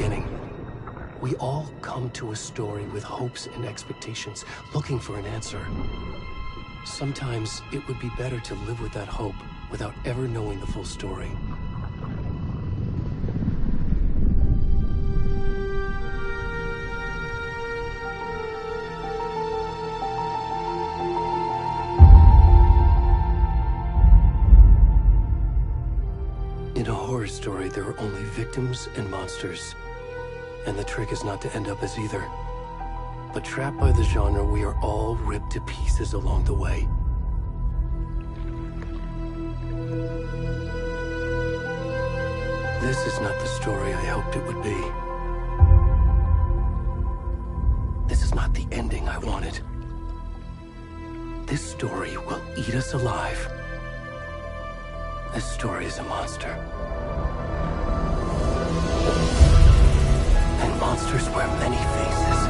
beginning. We all come to a story with hopes and expectations, looking for an answer. Sometimes it would be better to live with that hope without ever knowing the full story. In a horror story, there are only victims and monsters. And the trick is not to end up as either. But trapped by the genre, we are all ripped to pieces along the way. This is not the story I hoped it would be. This is not the ending I wanted. This story will eat us alive. This story is a monster. And monsters wear many faces.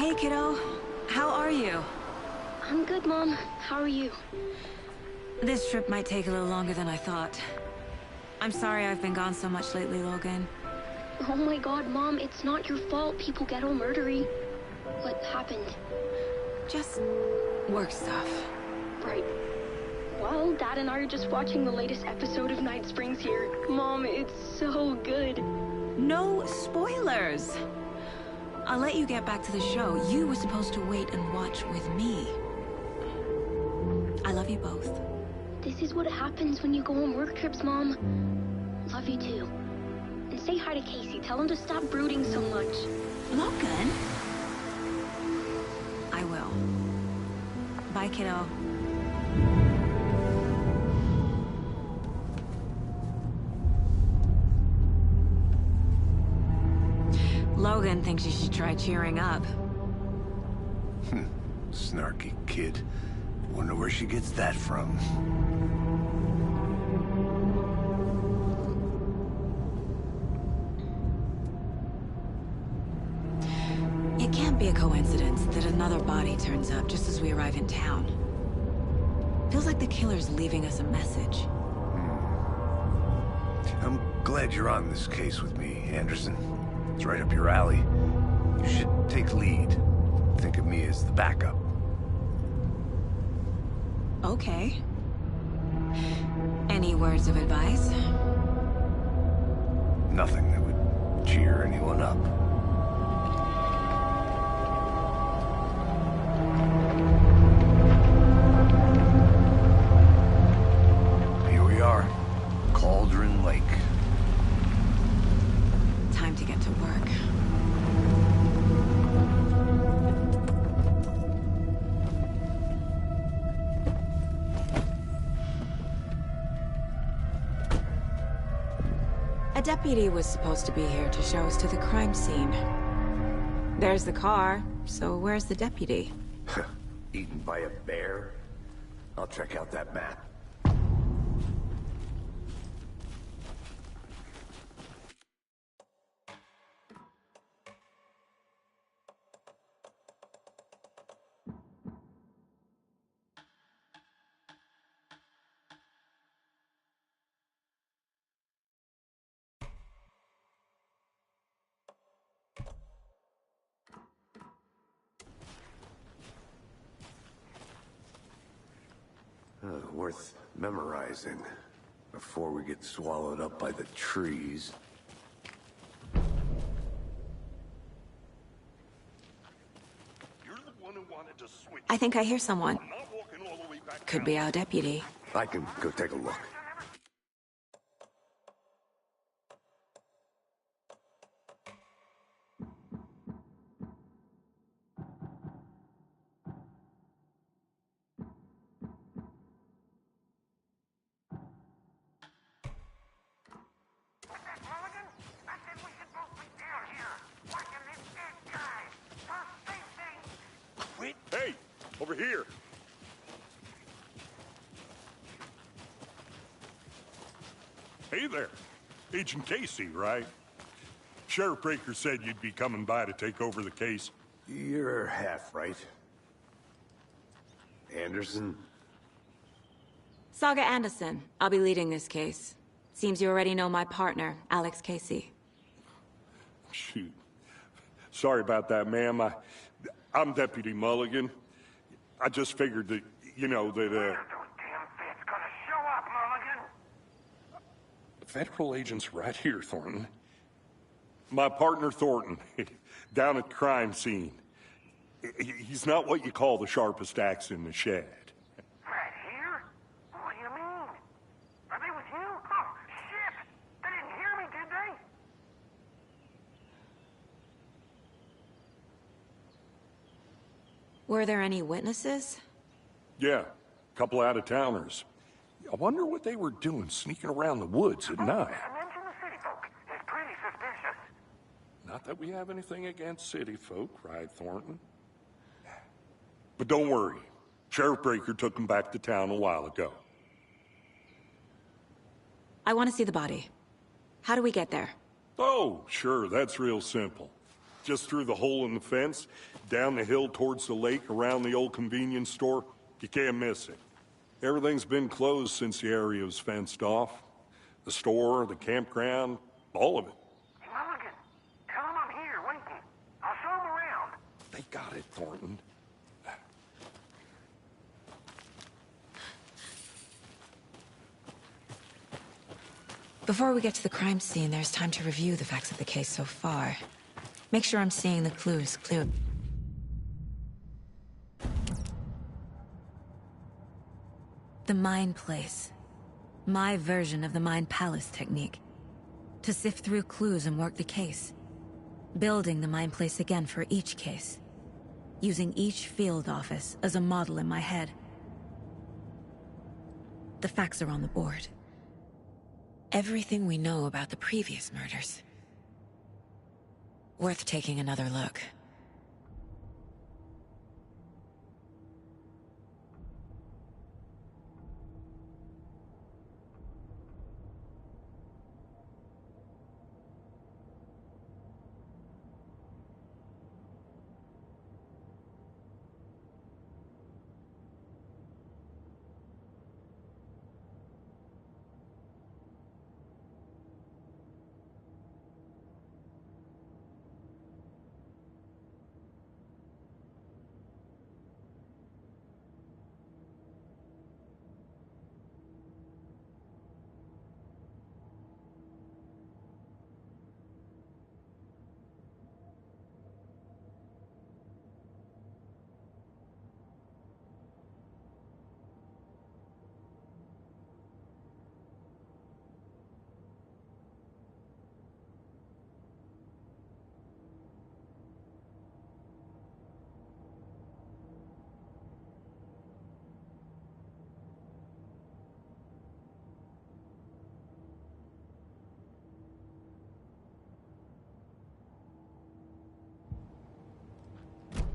Hey, kiddo. How are you? I'm good, Mom. How are you? This trip might take a little longer than I thought. I'm sorry I've been gone so much lately, Logan. Oh my god, Mom, it's not your fault people get all murdery. What happened? Just work stuff. Right. Well, Dad and I are just watching the latest episode of Night Springs here. Mom, it's so good. No spoilers! I'll let you get back to the show. You were supposed to wait and watch with me. I love you both. This is what happens when you go on work trips, Mom. Love you too. And say hi to Casey. Tell him to stop brooding so much. Logan? I will. Bye, kiddo. Logan thinks you should try cheering up. Snarky kid. Wonder where she gets that from. It can't be a coincidence that another body turns up just as we arrive in town. Feels like the killer's leaving us a message. I'm glad you're on this case with me, Anderson. It's right up your alley. You should take lead. Think of me as the backup. Okay. Any words of advice? Nothing that would cheer anyone up. Here we are. Cauldron Lake. Time to get to work. A deputy was supposed to be here to show us to the crime scene. There's the car, so where's the deputy? Eaten by a bear? I'll check out that map. Worth memorizing before we get swallowed up by the trees. You're the one who wanted to switch. I think I hear someone. I'm not walking all the way back Could down. be our deputy. I can go take a look. Wait. Hey, over here. Hey there. Agent Casey, right? Sheriff Breaker said you'd be coming by to take over the case. You're half right. Anderson? Saga Anderson. I'll be leading this case. Seems you already know my partner, Alex Casey. Shoot. Sorry about that, ma'am. I'm Deputy Mulligan. I just figured that, you know, that, Those damn feds gonna show up, Mulligan. Federal agent's right here, Thornton. My partner, Thornton, down at the crime scene. He's not what you call the sharpest axe in the shed. Right here? What do you mean? Are they with you? Oh, shit! They didn't hear me, did they? Were there any witnesses? Yeah, a couple out-of-towners. I wonder what they were doing sneaking around the woods at night. Mention the city folk. It's pretty suspicious. Not that we have anything against city folk, right, Thornton? But don't worry. Sheriff Breaker took them back to town a while ago. I want to see the body. How do we get there? Oh, sure, that's real simple. Just through the hole in the fence, down the hill towards the lake, around the old convenience store. You can't miss it. Everything's been closed since the area was fenced off. The store, the campground, all of it. Mulligan, tell him I'm here waiting. I'll show him around. They got it, Thornton. Before we get to the crime scene, there's time to review the facts of the case so far. Make sure I'm seeing the clues clearly. The Mind Place. My version of the Mind Palace technique. To sift through clues and work the case. Building the Mind Place again for each case. Using each field office as a model in my head. The facts are on the board. Everything we know about the previous murders. Worth taking another look.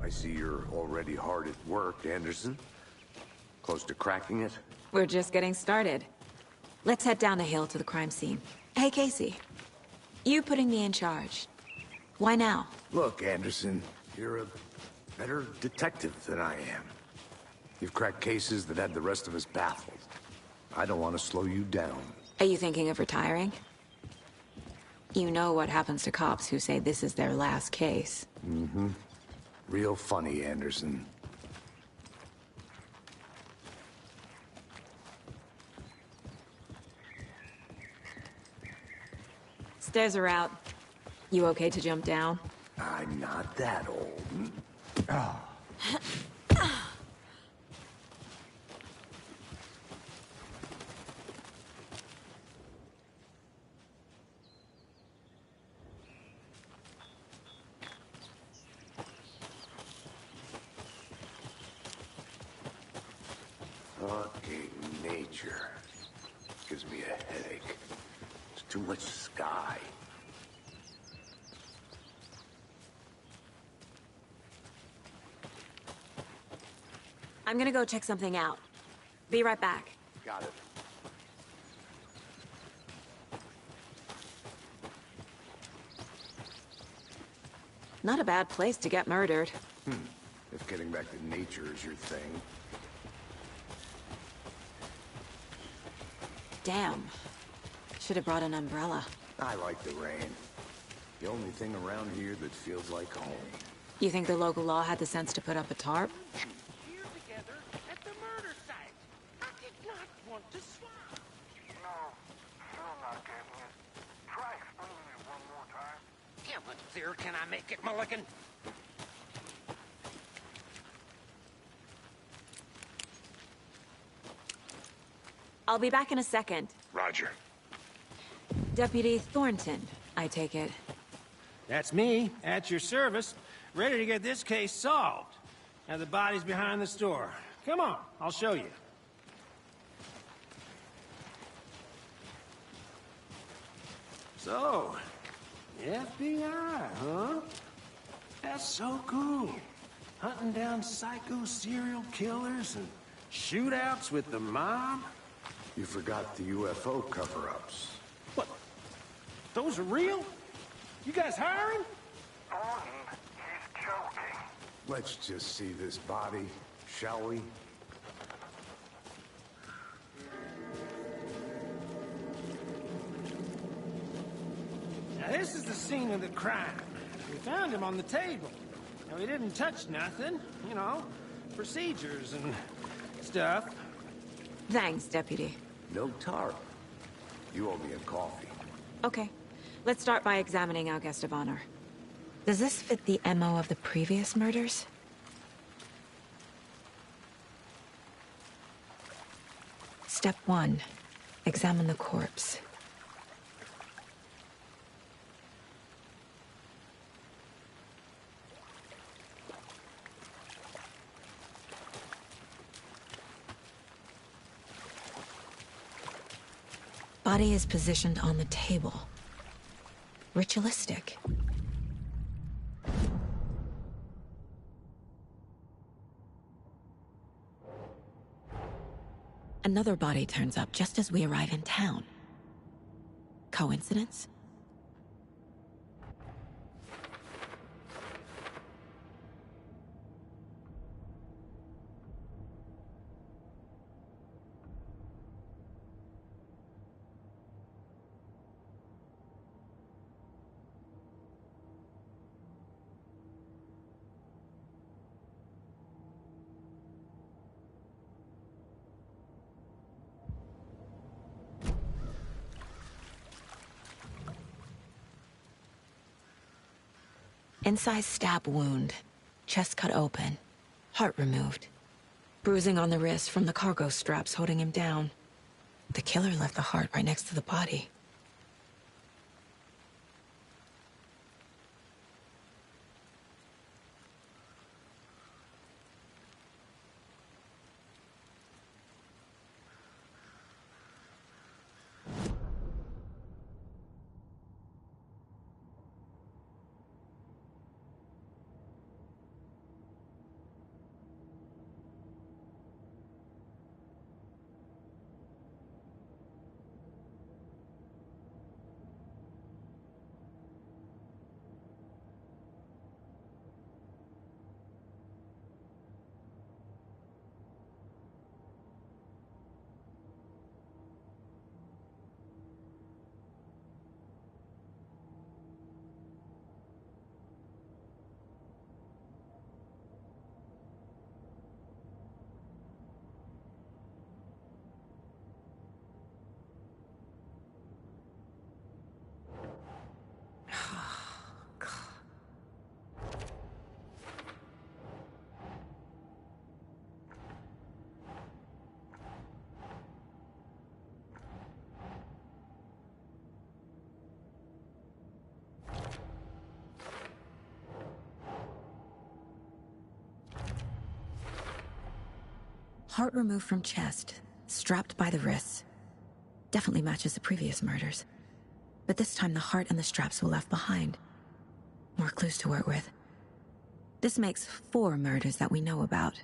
I see you're already hard at work, Anderson. Close to cracking it? We're just getting started. Let's head down the hill to the crime scene. Hey, Casey. You putting me in charge. Why now? Look, Anderson, you're a better detective than I am. You've cracked cases that had the rest of us baffled. I don't want to slow you down. Are you thinking of retiring? You know what happens to cops who say this is their last case. Mm-hmm. Real funny, Anderson. Stairs are out. You okay to jump down? I'm not that old. Oh. Fucking nature. Gives me a headache. There's too much sky. I'm gonna go check something out. Be right back. Got it. Not a bad place to get murdered. If getting back to nature is your thing. Damn. Should have brought an umbrella. I like the rain. The only thing around here that feels like home. You think the local law had the sense to put up a tarp? Here together at the murder site. I did not want to swap. No, still not getting it. Try explaining it one more time. How much clearer can I make it, Mulligan? I'll be back in a second. Roger. Deputy Thornton, I take it. That's me, at your service, ready to get this case solved. Now the body's behind the store. Come on, I'll show you. So, the FBI, huh? That's so cool. Hunting down psycho serial killers and shootouts with the mob. You forgot the UFO cover-ups. What? Those are real? You guys hiring? Oh, Let's just see this body, shall we? Now, this is the scene of the crime. We found him on the table. Now, he didn't touch nothing, you know, procedures and stuff. Thanks, Deputy. No tarp. You owe me a coffee. Okay. Let's start by examining our guest of honor. Does this fit the MO of the previous murders? Step 1. Examine the corpse. Body is positioned on the table. Ritualistic. Another body turns up just as we arrive in town. Coincidence? Incised stab wound. Chest cut open. Heart removed. Bruising on the wrist from the cargo straps holding him down. The killer left the heart right next to the body. Heart removed from chest, strapped by the wrists. Definitely matches the previous murders. But this time the heart and the straps were left behind. More clues to work with. This makes 4 murders that we know about.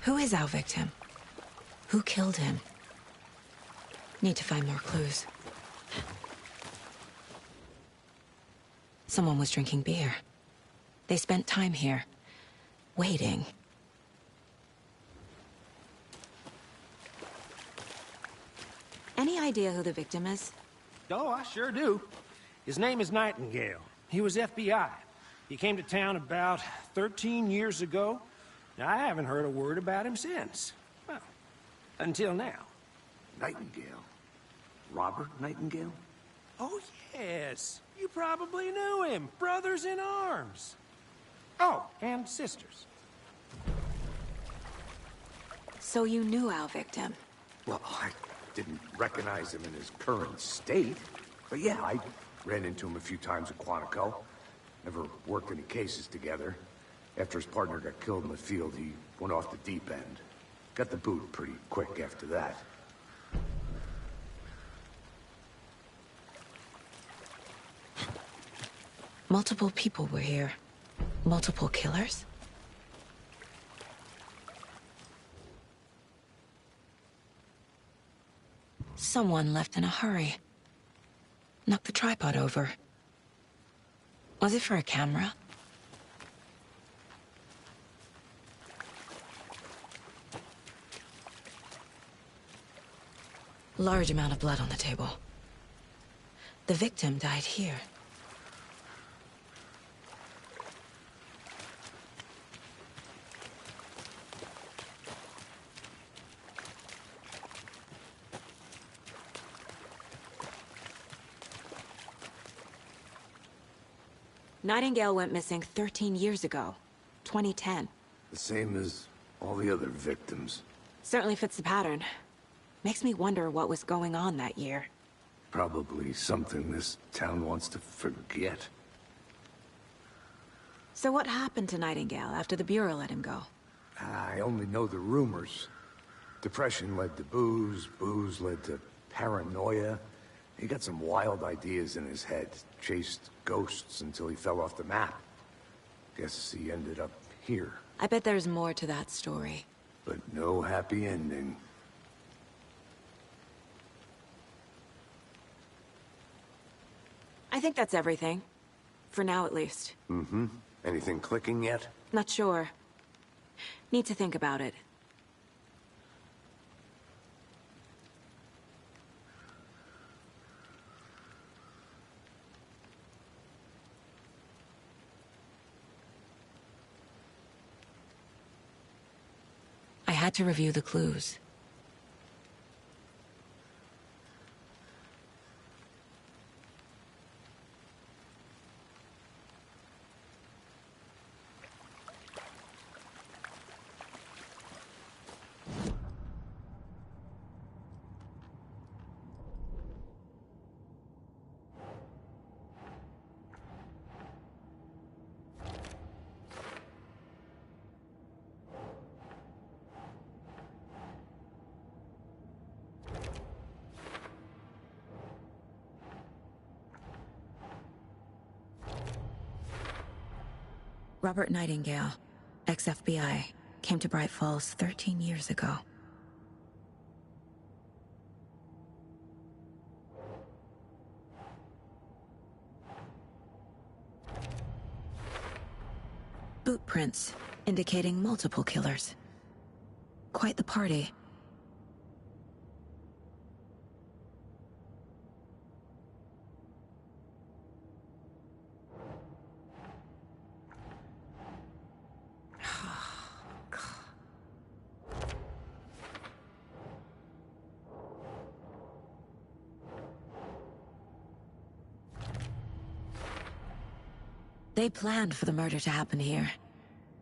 Who is our victim? Who killed him? Need to find more clues. Someone was drinking beer. They spent time here, waiting. Any idea who the victim is? Oh, I sure do. His name is Nightingale. He was FBI. He came to town about 13 years ago. Now, I haven't heard a word about him since. Well, until now. Nightingale. Robert Nightingale? Oh, yes. You probably knew him. Brothers in arms. Oh, and sisters. So you knew our victim? Well, I didn't recognize him in his current state. But yeah, I ran into him a few times at Quantico. Never worked any cases together. After his partner got killed in the field, he went off the deep end. Got the boot pretty quick after that. Multiple people were here. Multiple killers? Someone left in a hurry. Knocked the tripod over. Was it for a camera? Large amount of blood on the table. The victim died here. Nightingale went missing 13 years ago, 2010. The same as all the other victims. Certainly fits the pattern. Makes me wonder what was going on that year. Probably something this town wants to forget. So what happened to Nightingale after the Bureau let him go? I only know the rumors. Depression led to booze, booze led to paranoia. He got some wild ideas in his head, chased ghosts until he fell off the map. Guess he ended up here. I bet there's more to that story. But no happy ending. I think that's everything. For now, at least. Mm-hmm. Anything clicking yet? Not sure. Need to think about it. I had to review the clues. Robert Nightingale, ex-FBI, came to Bright Falls 13 years ago. Boot prints indicating multiple killers. Quite the party. They planned for the murder to happen here,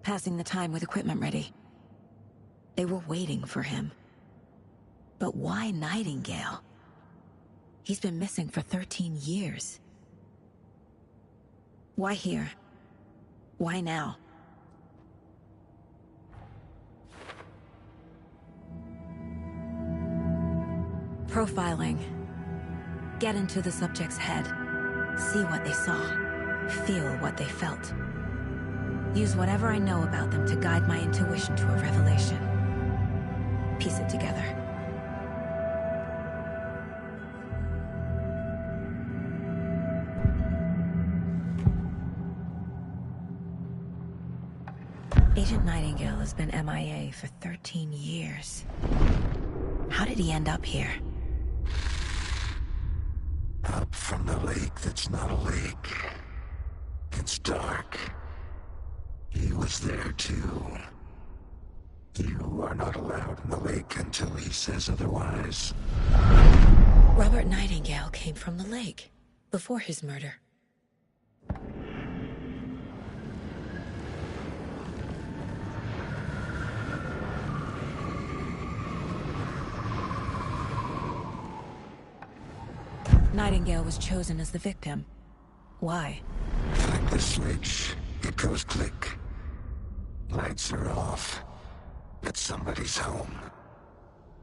passing the time with equipment ready. They were waiting for him. But why Nightingale? He's been missing for 13 years. Why here? Why now? Profiling. Get into the subject's head. See what they saw. Feel what they felt. Use whatever I know about them to guide my intuition to a revelation. Piece it together. Agent Nightingale has been MIA for 13 years. How did he end up here? Up from the lake that's not a lake. It's dark. He was there too. You are not allowed in the lake until he says otherwise. Robert Nightingale came from the lake before his murder. Nightingale was chosen as the victim. Why? Like the switch, it goes click. Lights are off. But somebody's home.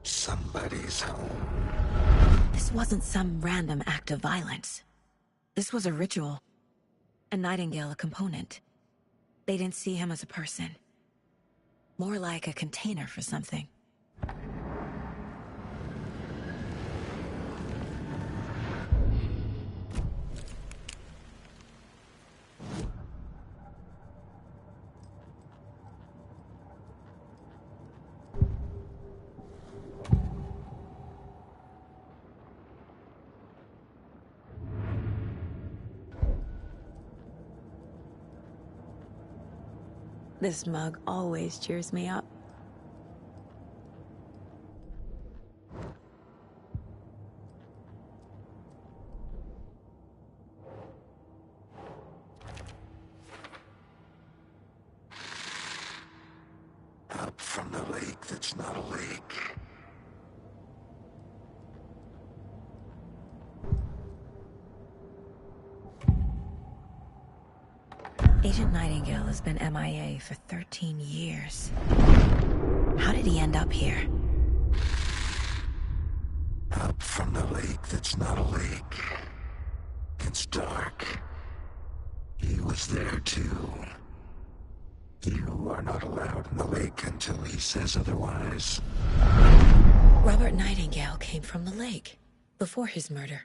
Somebody's home. This wasn't some random act of violence. This was a ritual. And Nightingale a component. They didn't see him as a person. More like a container for something. This mug always cheers me up. Up from the lake that's not a lake. Agent Nightingale has been MIA for 13 years. How did he end up here? Up from the lake that's not a lake. It's dark. He was there too. You are not allowed in the lake until he says otherwise. Robert Nightingale came from the lake before his murder.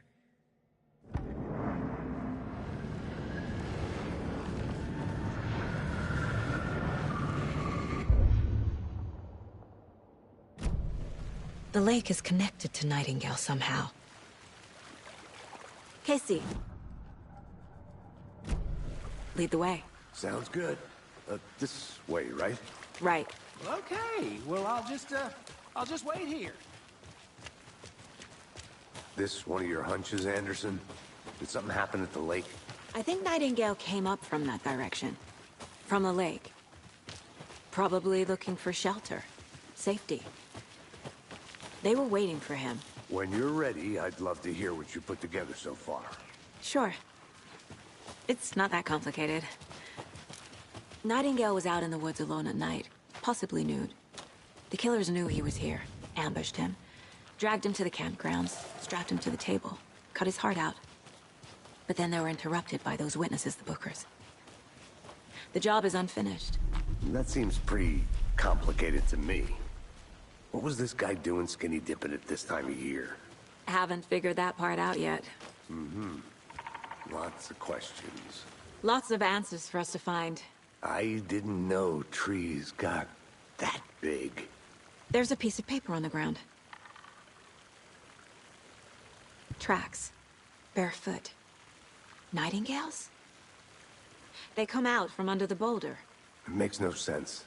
The lake is connected to Nightingale somehow. Casey. Lead the way. Sounds good. This way, right? Right. Okay, well, I'll just wait here. This one of your hunches, Anderson? Did something happen at the lake? I think Nightingale came up from that direction. From the lake. Probably looking for shelter. Safety. They were waiting for him. When you're ready, I'd love to hear what you put together so far. Sure. It's not that complicated. Nightingale was out in the woods alone at night, possibly nude. The killers knew he was here, ambushed him, dragged him to the campgrounds, strapped him to the table, cut his heart out. But then they were interrupted by those witnesses, the Bookers. The job is unfinished. That seems pretty complicated to me. What was this guy doing skinny dipping at this time of year? Haven't figured that part out yet. Lots of questions. Lots of answers for us to find. I didn't know trees got that big. There's a piece of paper on the ground. Tracks. Barefoot. Nightingales? They come out from under the boulder. It makes no sense.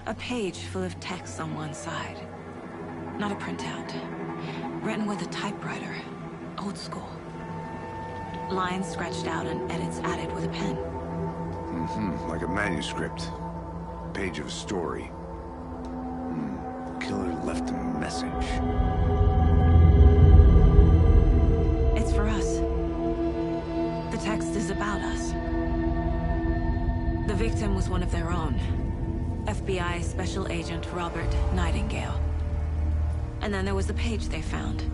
A page full of text on one side. Not a printout. Written with a typewriter. Old school. Lines scratched out and edits added with a pen. Like a manuscript. Page of a story. Killer left a message. It's for us. The text is about us. The victim was one of their own. FBI Special Agent Robert Nightingale. And then there was the page they found.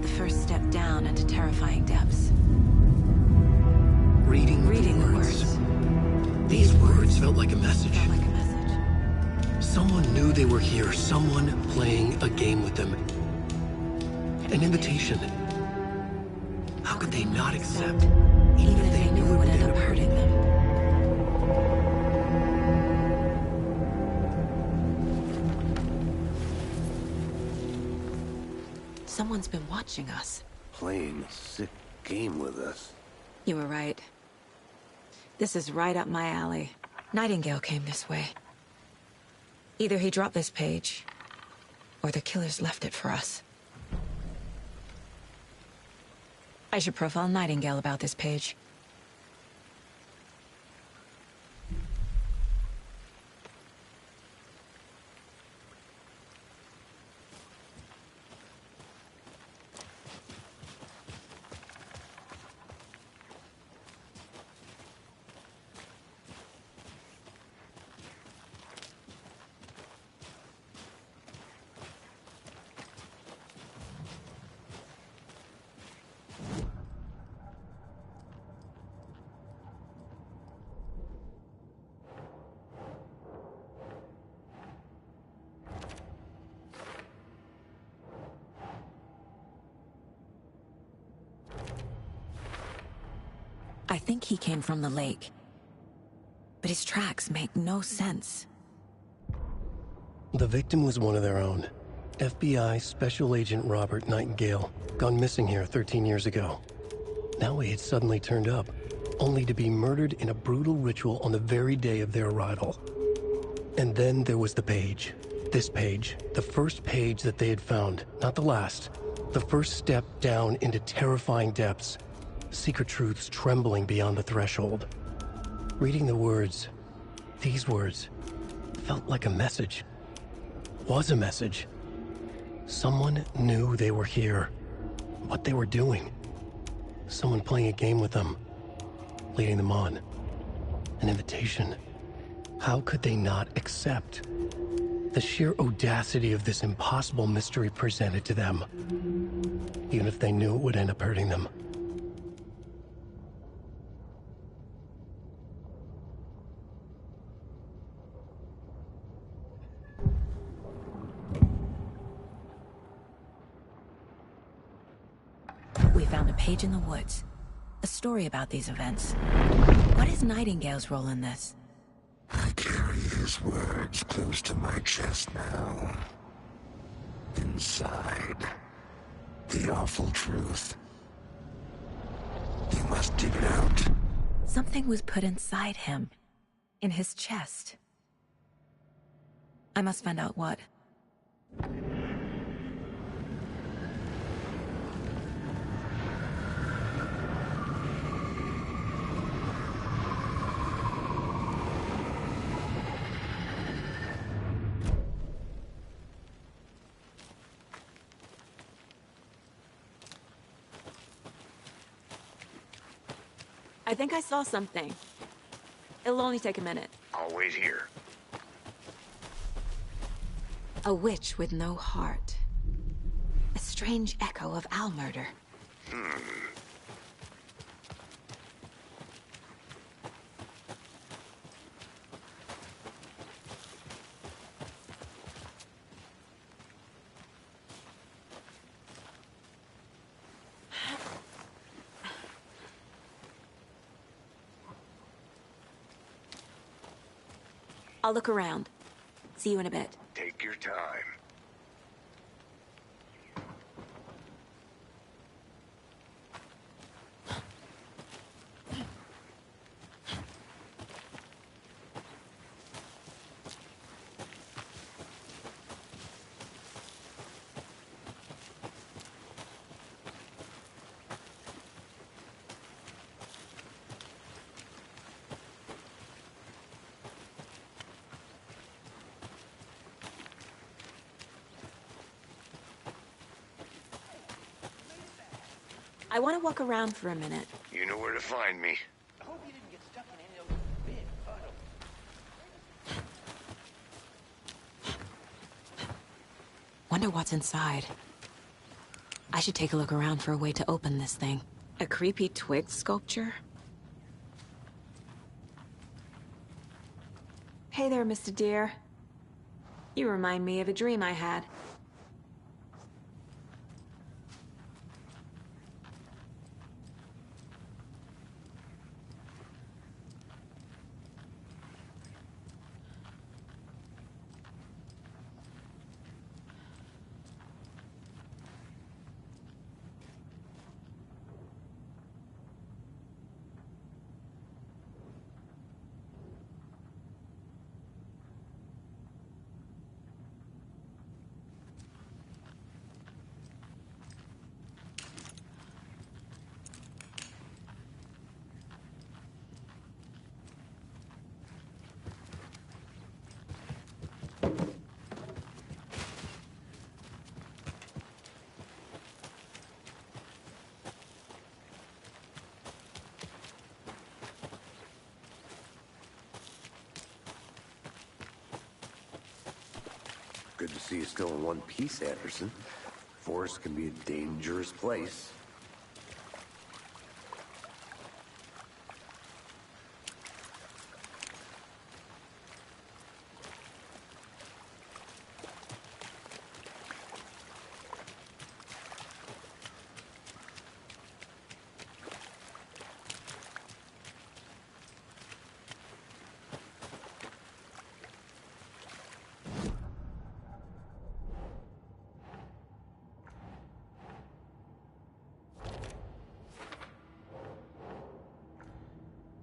The first step down into terrifying depths. Reading the words. These words felt like a message. Felt like a message. Someone knew they were here, someone playing a game with them. An invitation. How could they not accept, even if they knew we would end up hurting them. Someone's been watching us. Playing a sick game with us. You were right. This is right up my alley. Nightingale came this way. Either he dropped this page, or the killers left it for us. I should profile Nightingale about this page. I think he came from the lake. But his tracks make no sense. The victim was one of their own. FBI Special Agent Robert Nightingale, gone missing here 13 years ago. Now he had suddenly turned up, only to be murdered in a brutal ritual on the very day of their arrival. And then there was the page. This page, the first page that they had found, not the last. The first step down into terrifying depths. Secret truths trembling beyond the threshold. Reading the words, these words, felt like a message. Was a message. Someone knew they were here. What they were doing. Someone playing a game with them. Leading them on. An invitation. How could they not accept? The sheer audacity of this impossible mystery presented to them. Even if they knew it would end up hurting them. We found a page in the woods. A story about these events. What is Nightingale's role in this? I carry his words close to my chest now. Inside, the awful truth. You must dig it out. Something was put inside him. In his chest. I must find out what. I think I saw something. It'll only take a minute. I'll wait here. A witch with no heart. A strange echo of owl murder. I'll look around. See you in a bit. Take your time. I want to walk around for a minute. You know where to find me. I hope you didn't get stuck in any of those big puddles. Wonder what's inside. I should take a look around for a way to open this thing. A creepy twig sculpture? Hey there, Mr. Deer. You remind me of a dream I had. Good to see you still in one piece, Anderson. Forest can be a dangerous place.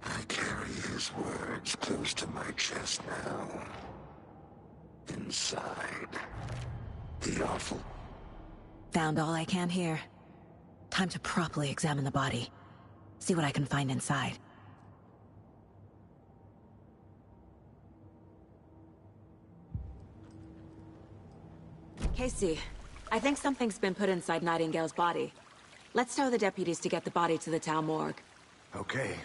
I carry his words close to my chest now. Inside, the awful... Found all I can here. Time to properly examine the body. See what I can find inside. Casey, I think something's been put inside Nightingale's body. Let's tell the deputies to get the body to the town morgue. Okay.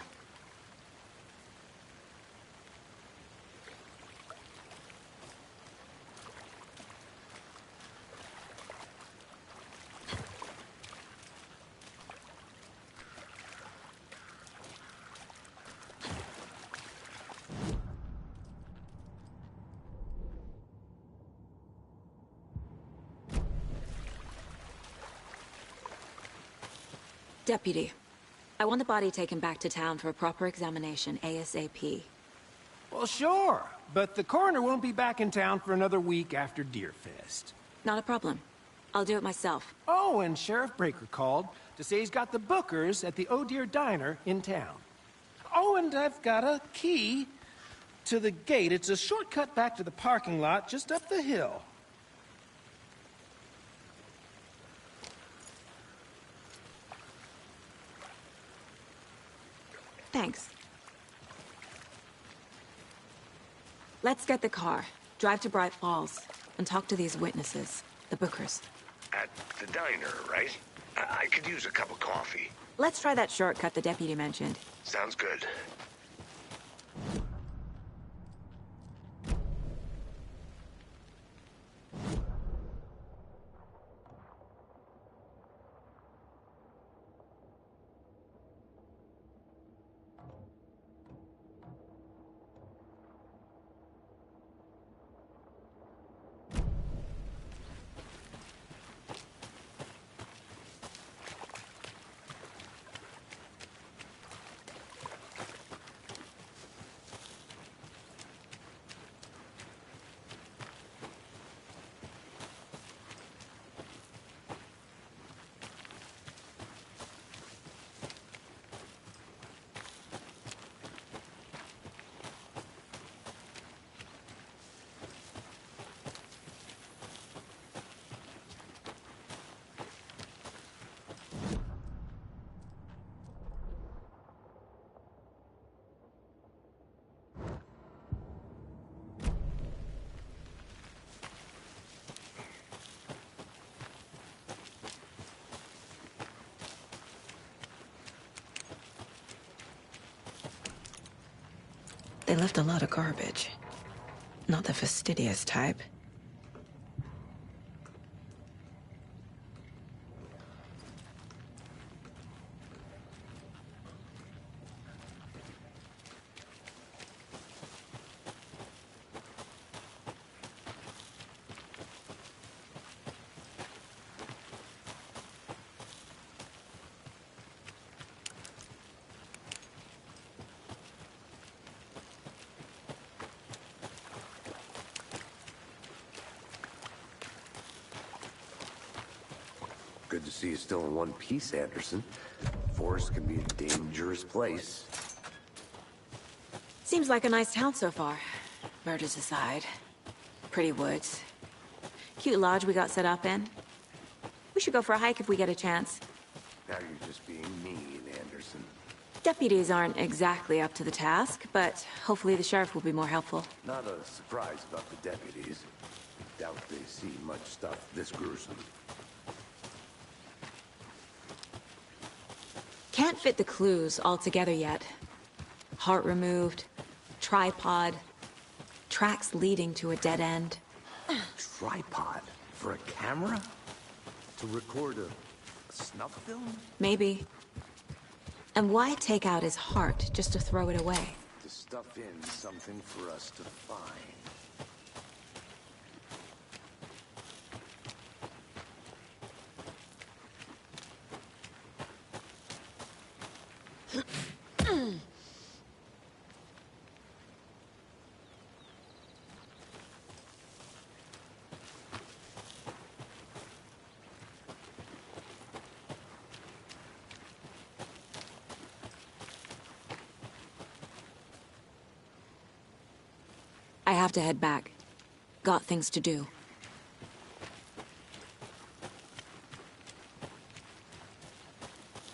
Deputy, I want the body taken back to town for a proper examination ASAP. Well, sure, but the coroner won't be back in town for another week after Deerfest. Not a problem. I'll do it myself. Oh, and Sheriff Breaker called to say he's got the Bookers at the Oh Dear Diner in town. Oh, and I've got a key to the gate. It's a shortcut back to the parking lot just up the hill. Thanks. Let's get the car, drive to Bright Falls, and talk to these witnesses, the Bookers. At the diner, right? I could use a cup of coffee. Let's try that shortcut the deputy mentioned. Sounds good. They left a lot of garbage. Not the fastidious type. Good to see you still in one piece, Anderson. Forest can be a dangerous place. Seems like a nice town so far. Murders aside. Pretty woods. Cute lodge we got set up in. We should go for a hike if we get a chance. Now you're just being mean, Anderson. Deputies aren't exactly up to the task, but hopefully the sheriff will be more helpful. Not a surprise about the deputies. Doubt they see much stuff this gruesome. Can't fit the clues all together yet. Heart removed, tripod, tracks leading to a dead end. tripod for a camera? To record a snuff film? Maybe. And why take out his heart just to throw it away? To stuff in something for us to find. I have to head back. Got things to do.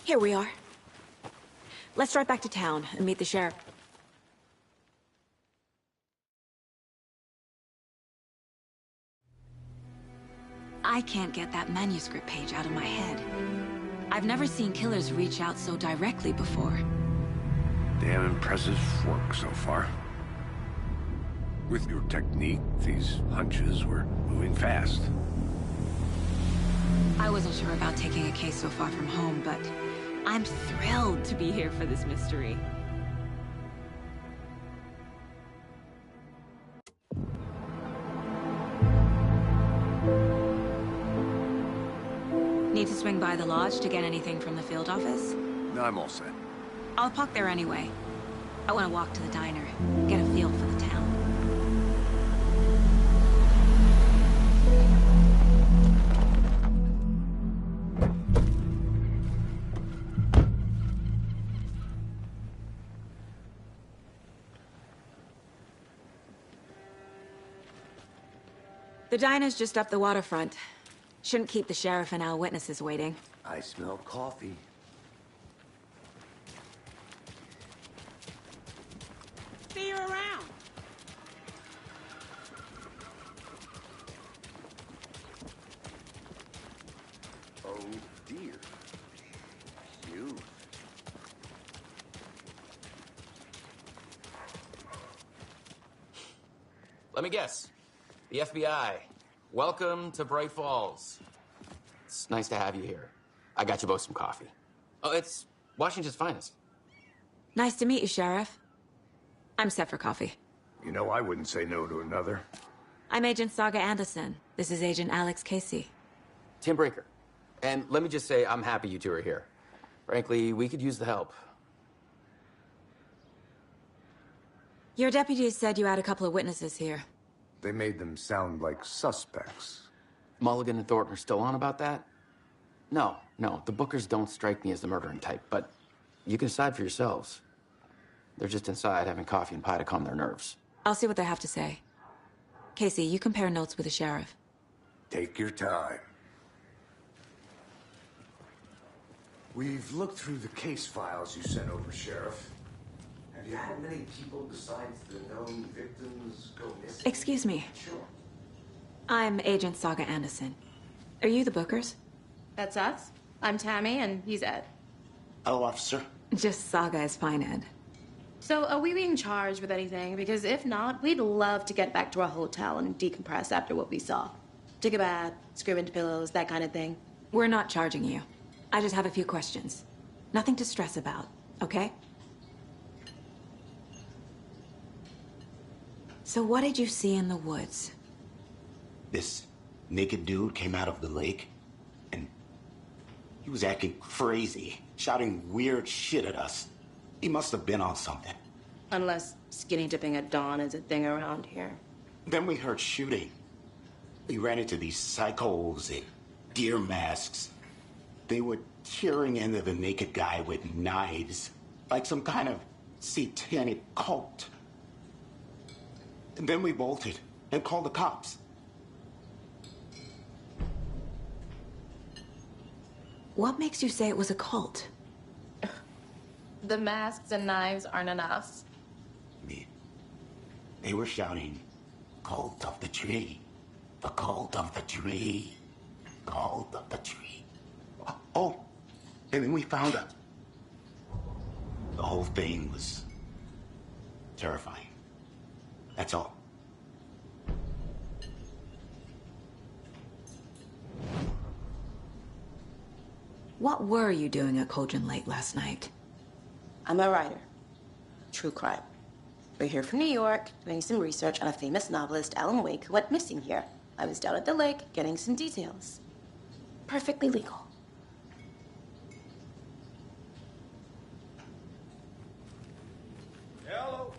Here we are. Let's drive back to town and meet the sheriff. I can't get that manuscript page out of my head. I've never seen killers reach out so directly before. Damn impressive work so far. With your technique, these hunches were moving fast. I wasn't sure about taking a case so far from home, but I'm thrilled to be here for this mystery. Need to swing by the lodge to get anything from the field office? No, I'm all set. I'll park there anyway. I want to walk to the diner, get a feel for the town. The diner's just up the waterfront. Shouldn't keep the sheriff and our witnesses waiting. I smell coffee. See you around. Oh dear. You. Let me guess. The FBI. Welcome to Bright Falls. It's nice to have you here. I got you both some coffee. Oh, it's Washington's finest. Nice to meet you, Sheriff. I'm set for coffee. You know, I wouldn't say no to another. I'm Agent Saga Anderson. This is Agent Alex Casey. Tim Breaker. And let me just say, I'm happy you two are here. Frankly, we could use the help. Your deputies said you had a couple of witnesses here. They made them sound like suspects. Mulligan and Thornton are still on about that? No, the Bookers don't strike me as the murdering type, but you can decide for yourselves. They're just inside having coffee and pie to calm their nerves. I'll see what they have to say. Casey, you compare notes with the sheriff. Take your time. We've looked through the case files you sent over, Sheriff. Have you had many people besides the known victims go missing? Excuse me. Sure. I'm Agent Saga Anderson. Are you the Bookers? That's us. I'm Tammy, and he's Ed. Hello, officer. Just Saga is fine, Ed. So, are we being charged with anything? Because if not, we'd love to get back to our hotel and decompress after what we saw. Take a bath, scream into pillows, that kind of thing. We're not charging you. I just have a few questions. Nothing to stress about, okay? So what did you see in the woods? This naked dude came out of the lake, and he was acting crazy, shouting weird shit at us. He must have been on something. Unless skinny dipping at dawn is a thing around here. Then we heard shooting. We ran into these psychos in deer masks. They were tearing into the naked guy with knives, like some kind of satanic cult. And then we bolted and called the cops. What makes you say it was a cult? The masks and knives aren't enough. They were shouting, "Cult of the tree, the cult of the tree, cult of the tree." Oh, and then we found out. The whole thing was terrifying. That's all. What were you doing at Cauldron Lake last night? I'm a writer. True crime. We're here from New York, doing some research on a famous novelist, Alan Wake, who went missing here. I was down at the lake, getting some details. Perfectly legal. Hello.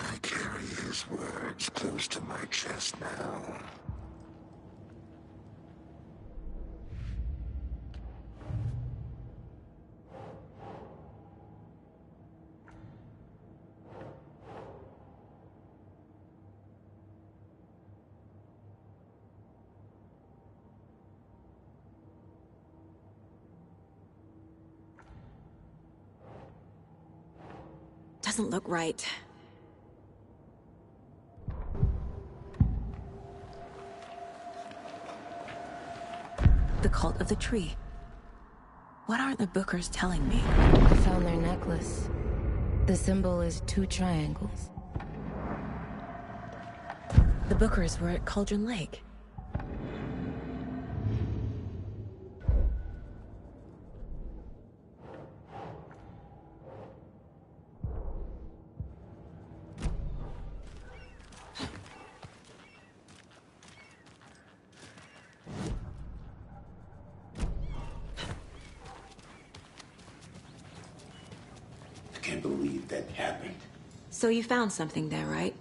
I carry his words close to my chest now. Doesn't look right. The cult of the tree. What aren't the Bookers telling me? I found their necklace. The symbol is 2 triangles. The Bookers were at Cauldron Lake. I can't believe that happened. So you found something there, right?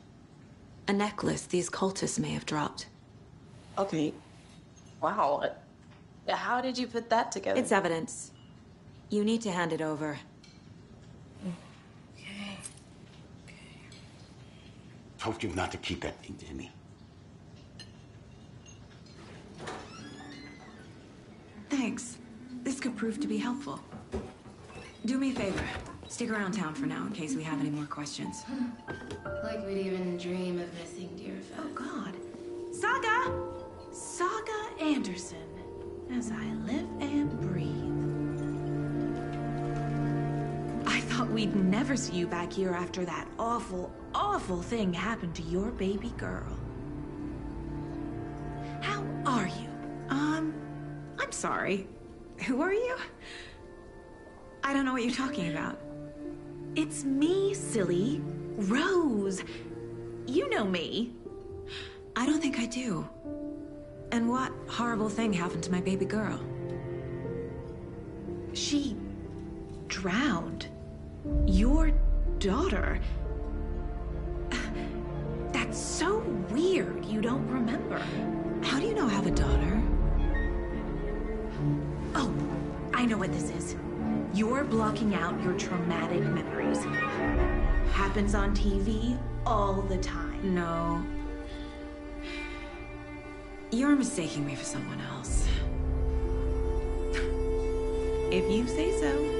A necklace these cultists may have dropped. Okay. Wow. How did you put that together? It's evidence. You need to hand it over. Okay. Told you not to keep that thing to me. Thanks. This could prove to be helpful. Do me a favor. Stick around town for now in case we have any more questions. Like we'd even dream of missing dear Oh, friends. God. Saga! Saga Anderson. As I live and breathe. I thought we'd never see you back here after that awful, awful thing happened to your baby girl. How are you? I'm sorry. Who are you? I don't know what you're talking about. It's me, silly. Rose. You know me. I don't think I do. And what horrible thing happened to my baby girl? She drowned. Your daughter. That's so weird you don't remember. How do you know I have a daughter? Oh, I know what this is. You're blocking out your traumatic memories. Happens on TV all the time. No. You're mistaking me for someone else. If you say so.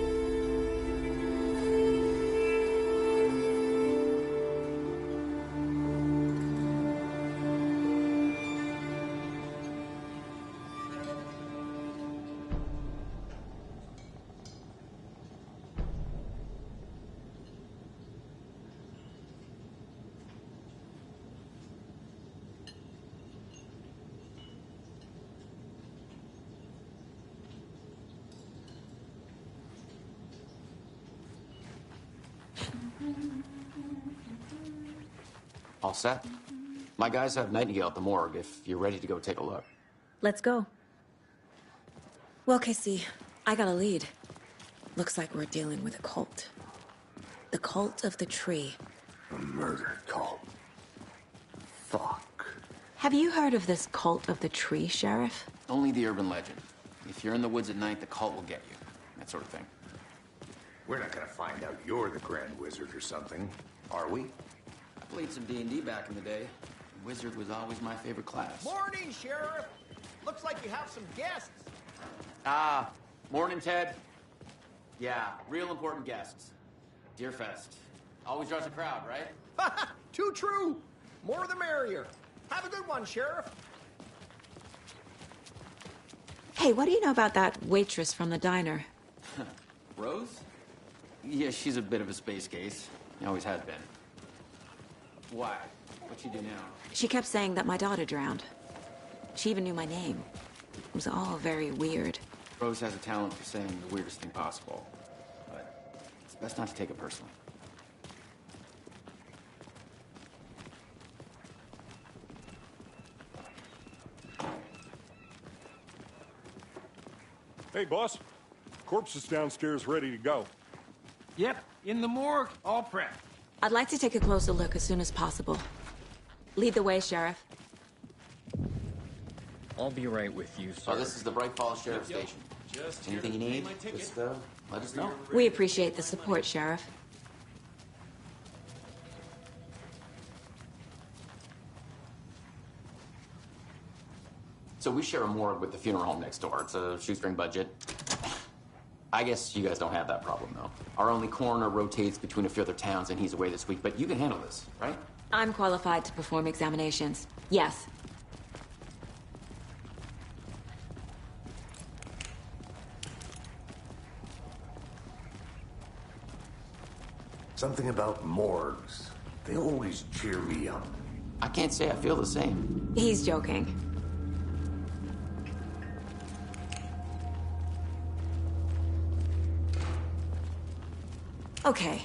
All set? My guys have Nightingale at the morgue if you're ready to go take a look. Let's go. Well, Casey, I got a lead. Looks like we're dealing with a cult. The cult of the tree. A murder cult. Fuck. Have you heard of this cult of the tree, Sheriff? Only the urban legend. If you're in the woods at night, the cult will get you. That sort of thing. We're not gonna find out you're the Grand Wizard or something, are we? I played some D&D back in the day. Wizard was always my favorite class. Morning, Sheriff. Looks like you have some guests. Ah, morning, Ted. Yeah, real important guests. Deerfest. Always draws a crowd, right? Too true. More the merrier. Have a good one, Sheriff. Hey, what do you know about that waitress from the diner? Rose? Yeah, she's a bit of a space case. He always has been. Why? What'd she do now? She kept saying that my daughter drowned. She even knew my name. It was all very weird. Rose has a talent for saying the weirdest thing possible. But it's best not to take it personally. Hey, boss. Corpse is downstairs ready to go. Yep, in the morgue, all prepped. I'd like to take a closer look as soon as possible. Lead the way, Sheriff. I'll be right with you, sir. Oh, this is the Bright Falls Sheriff Station. Anything you need, just let us know. We appreciate the support, Sheriff. So we share a morgue with the funeral home next door. It's a shoestring budget. I guess you guys don't have that problem, though. Our only coroner rotates between a few other towns, and he's away this week. But you can handle this, right? I'm qualified to perform examinations. Yes. Something about morgues. They always cheer me up. I can't say I feel the same. He's joking. Okay.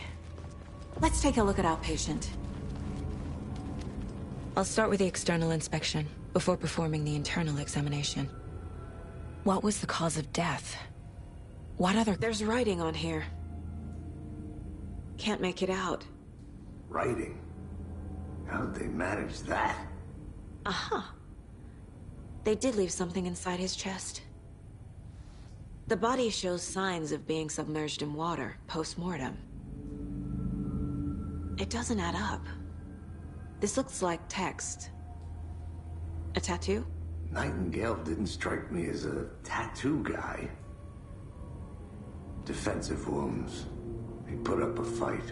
Let's take a look at our patient. I'll start with the external inspection before performing the internal examination. What was the cause of death? What other... There's writing on here. Can't make it out. Writing? How'd they manage that? Uh-huh. They did leave something inside his chest. The body shows signs of being submerged in water, post-mortem. It doesn't add up. This looks like text. A tattoo? Nightingale didn't strike me as a tattoo guy. Defensive wounds. He put up a fight.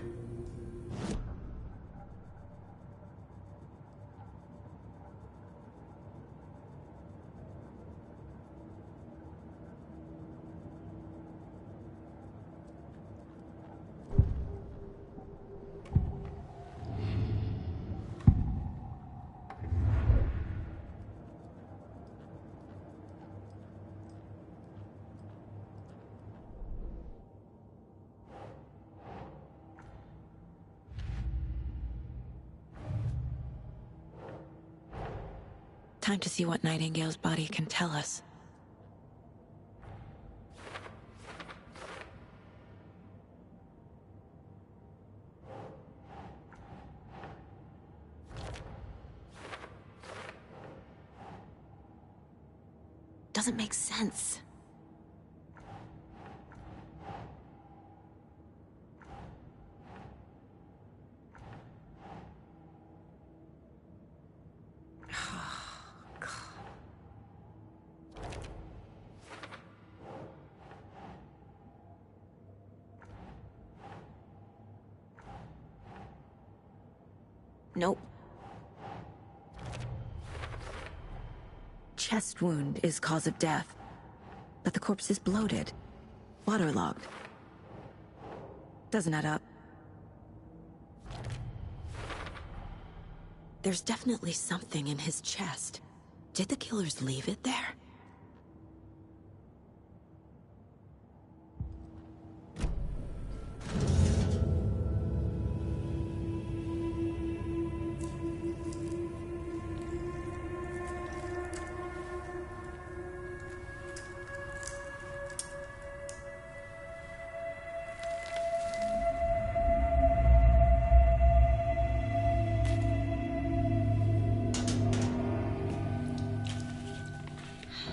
Time to see what Nightingale's body can tell us. Doesn't make sense. Nope. Chest wound is cause of death, but the corpse is bloated, waterlogged. Doesn't add up. There's definitely something in his chest. Did the killers leave it there?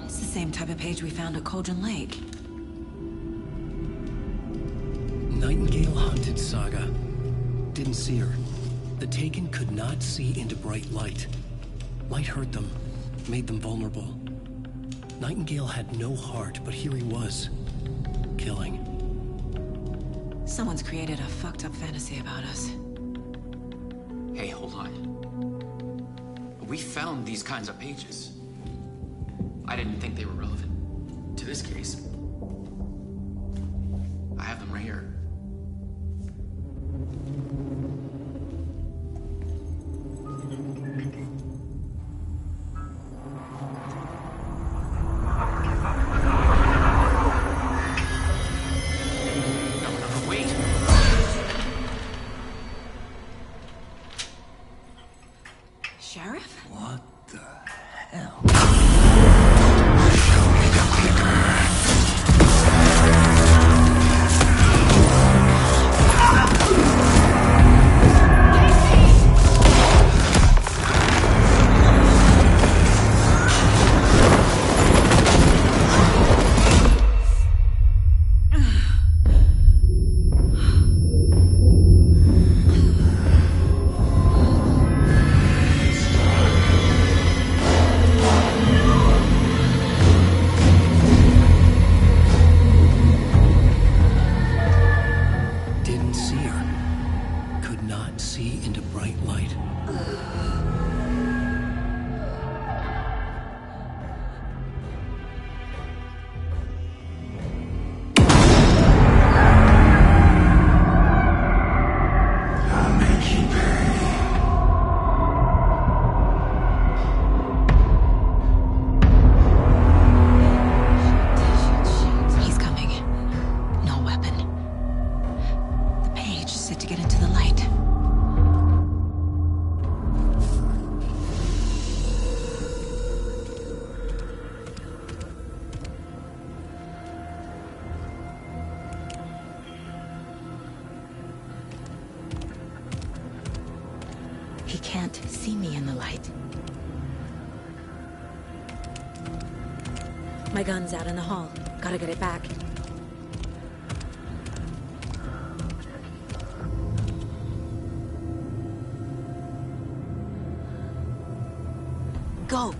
Same type of page we found at Cauldron Lake. Nightingale hunted Saga. Didn't see her. The Taken could not see into bright light. Light hurt them, made them vulnerable. Nightingale had no heart, but here he was, killing. Someone's created a fucked up fantasy about us. Hey, hold on. We found these kinds of pages. I didn't think they were relevant to this case. I have them right here. can't see me in the light. My gun's out in the hall. Gotta get it back. Go!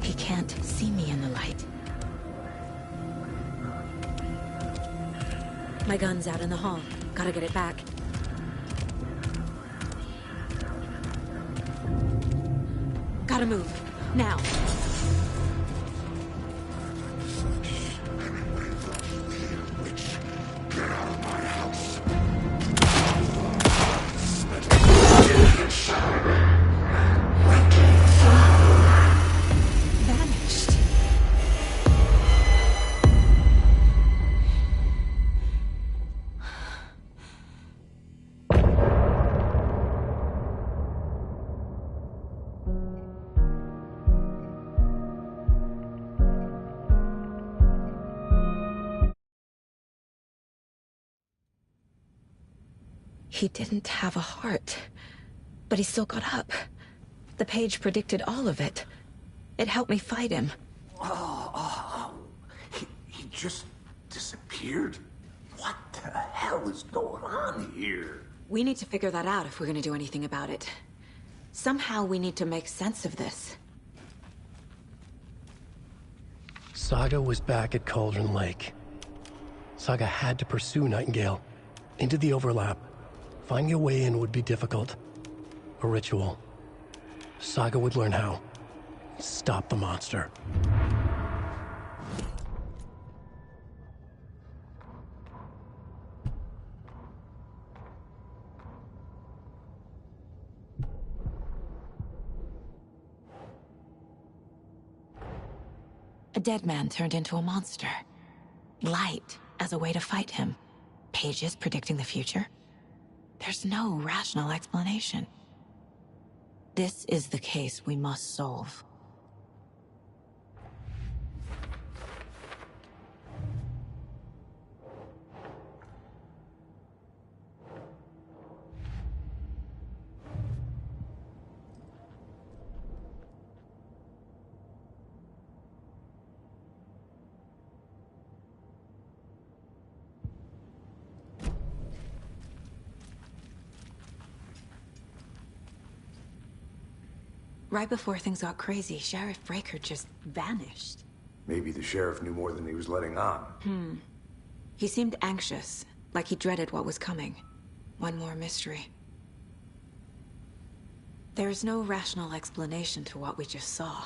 He can't see me in the light. My gun's out in the hall. Gotta get it back. Gotta move. Now. Get out of my house. Vanished. He didn't have a heart, but he still got up. The page predicted all of it. It helped me fight him. He just disappeared? What the hell is going on here? We need to figure that out if we're gonna do anything about it. Somehow we need to make sense of this. Saga was back at Cauldron Lake. Saga had to pursue Nightingale into the overlap. Finding a way in would be difficult. A ritual. Saga would learn how. Stop the monster. A dead man turned into a monster. Light as a way to fight him. Pages predicting the future. There's no rational explanation. This is the case we must solve. Right before things got crazy, Sheriff Breaker just vanished. Maybe the sheriff knew more than he was letting on. He seemed anxious, like he dreaded what was coming. One more mystery. There's no rational explanation to what we just saw.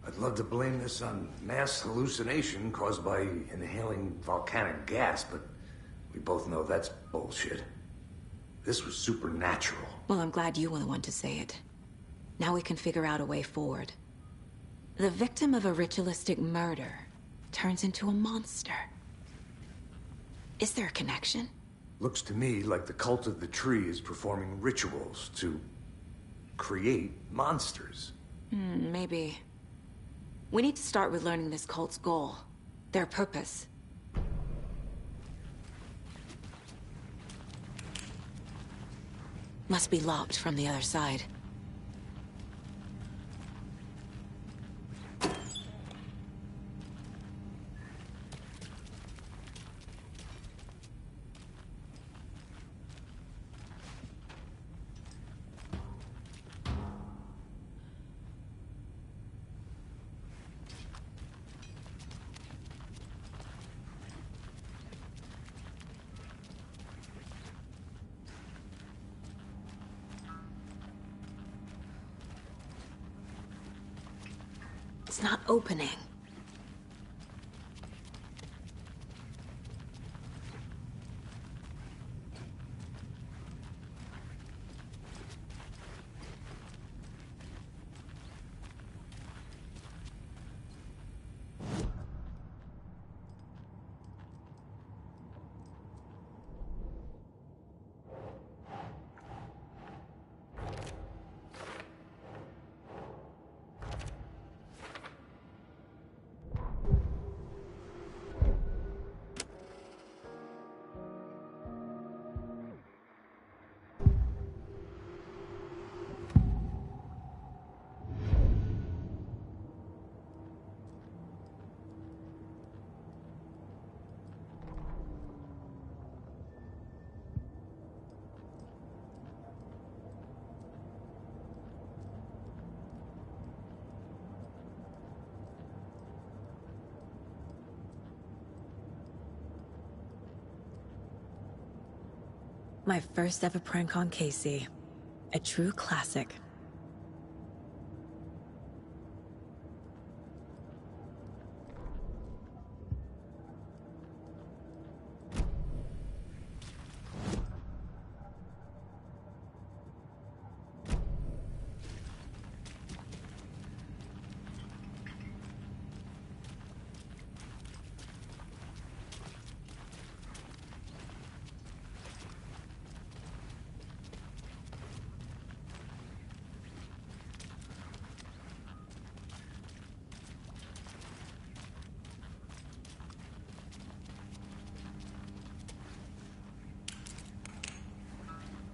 I'd love to blame this on mass hallucination caused by inhaling volcanic gas, but we both know that's bullshit. This was supernatural. Well, I'm glad you were the one to say it. Now we can figure out a way forward. The victim of a ritualistic murder turns into a monster. Is there a connection? Looks to me like the cult of the tree is performing rituals to create monsters. Maybe. We need to start with learning this cult's goal. Their purpose. Must be locked from the other side. It's not opening. My first ever prank on Casey. A true classic.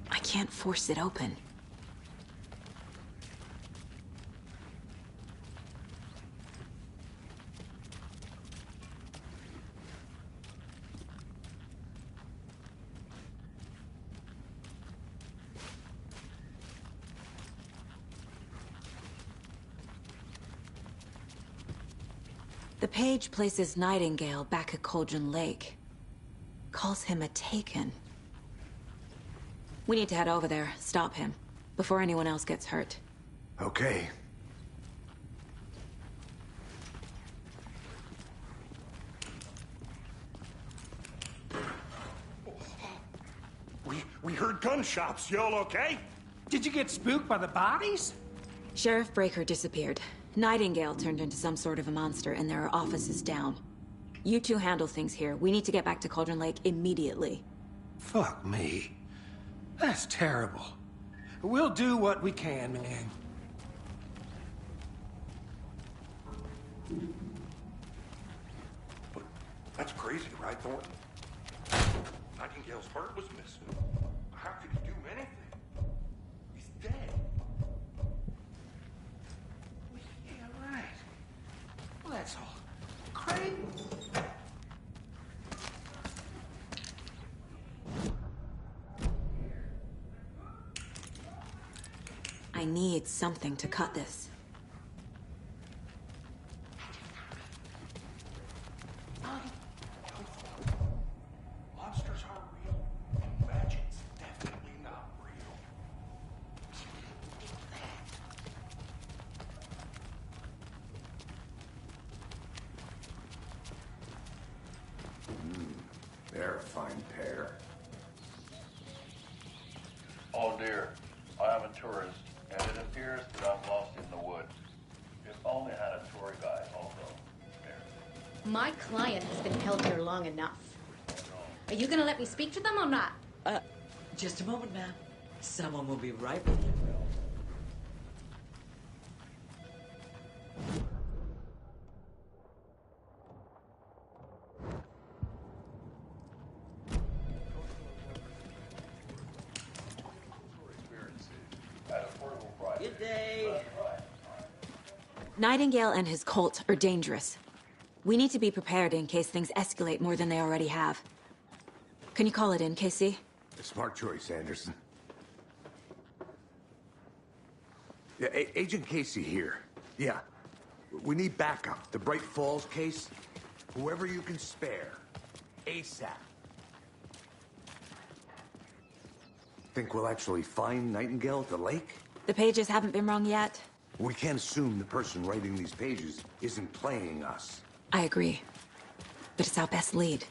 I can't force it open. The page places Nightingale back at Cauldron Lake. Calls him a Taken. We need to head over there, stop him, before anyone else gets hurt. Okay. We heard gunshots. Y'all okay? Did you get spooked by the bodies? Sheriff Breaker disappeared. Nightingale turned into some sort of a monster, and there are offices down. You two handle things here. We need to get back to Cauldron Lake immediately. Fuck me. That's terrible. We'll do what we can, man. But that's crazy, right, Thornton? Nightingale's heart was missing. How could he do anything? He's dead. Yeah, right. Well, that's all crazy. I need something to cut this. Monsters are real. Magic's definitely not real. They're a fine pair. Oh dear, I am a tourist, and it appears that I'm lost in the woods. If only I had a tour guide also. My client has been held here long enough. Are you gonna let me speak to them or not? Just a moment, ma'am. Someone will be right with you. Good day. Nightingale and his cult are dangerous. We need to be prepared in case things escalate more than they already have. Can you call it in, Casey? Smart choice, Anderson. Yeah, Agent Casey here. Yeah. We need backup. The Bright Falls case. Whoever you can spare. ASAP. Think we'll actually find Nightingale at the lake? The pages haven't been rung yet. We can't assume the person writing these pages isn't playing us. I agree. But it's our best lead.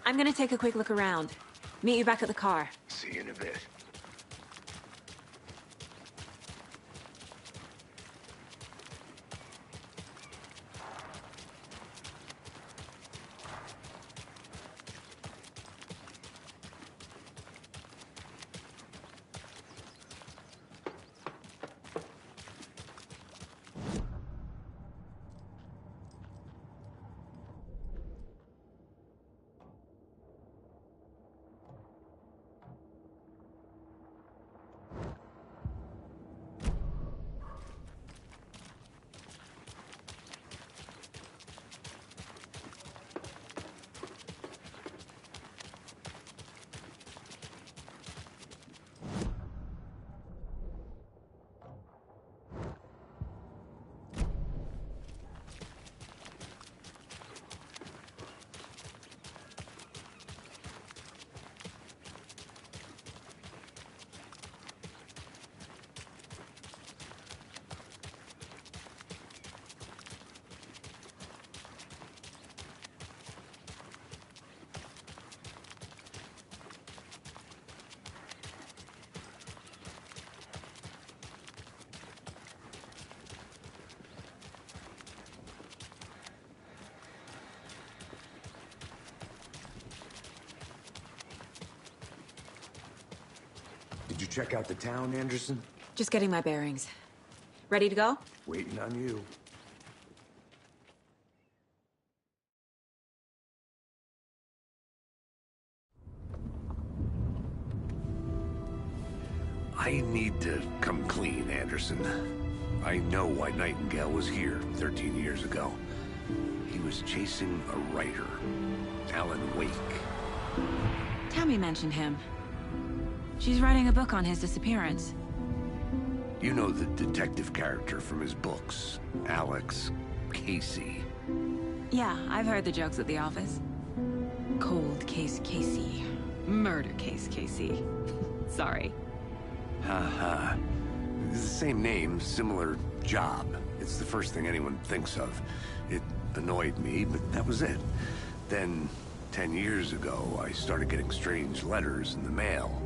I'm gonna take a quick look around. Meet you back at the car. See you in a bit. Did you check out the town, Anderson? Just getting my bearings. Ready to go? Waiting on you. I need to come clean, Anderson. I know why Nightingale was here 13 years ago. He was chasing a writer, Alan Wake. Tammy mentioned him. She's writing a book on his disappearance. You know the detective character from his books, Alex Casey. Yeah, I've heard the jokes at the office. Cold case Casey. Murder case Casey. Sorry. Ha. It's the same name, similar job. It's the first thing anyone thinks of. It annoyed me, but that was it. Then, 10 years ago, I started getting strange letters in the mail.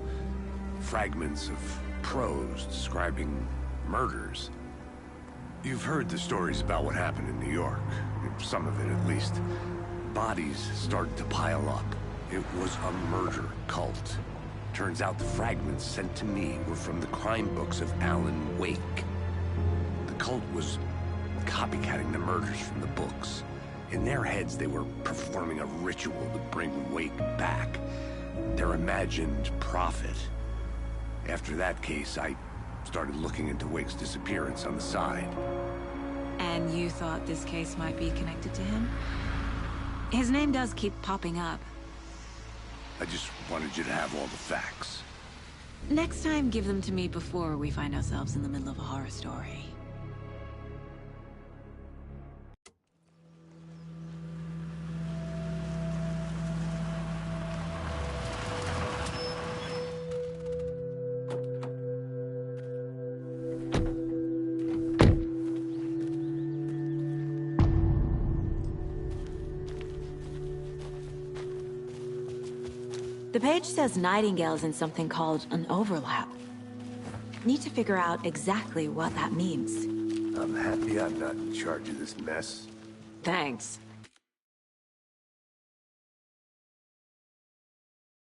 Fragments of prose describing murders. You've heard the stories about what happened in New York. Some of it, at least. Bodies started to pile up. It was a murder cult. Turns out the fragments sent to me were from the crime books of Alan Wake. The cult was copycatting the murders from the books. In their heads, they were performing a ritual to bring Wake back. Their imagined prophet. After that case, I started looking into Wake's disappearance on the side. And you thought this case might be connected to him? His name does keep popping up. I just wanted you to have all the facts. Next time, give them to me before we find ourselves in the middle of a horror story. The page says Nightingale's in something called an overlap. Need to figure out exactly what that means. I'm happy I'm not in charge of this mess. Thanks.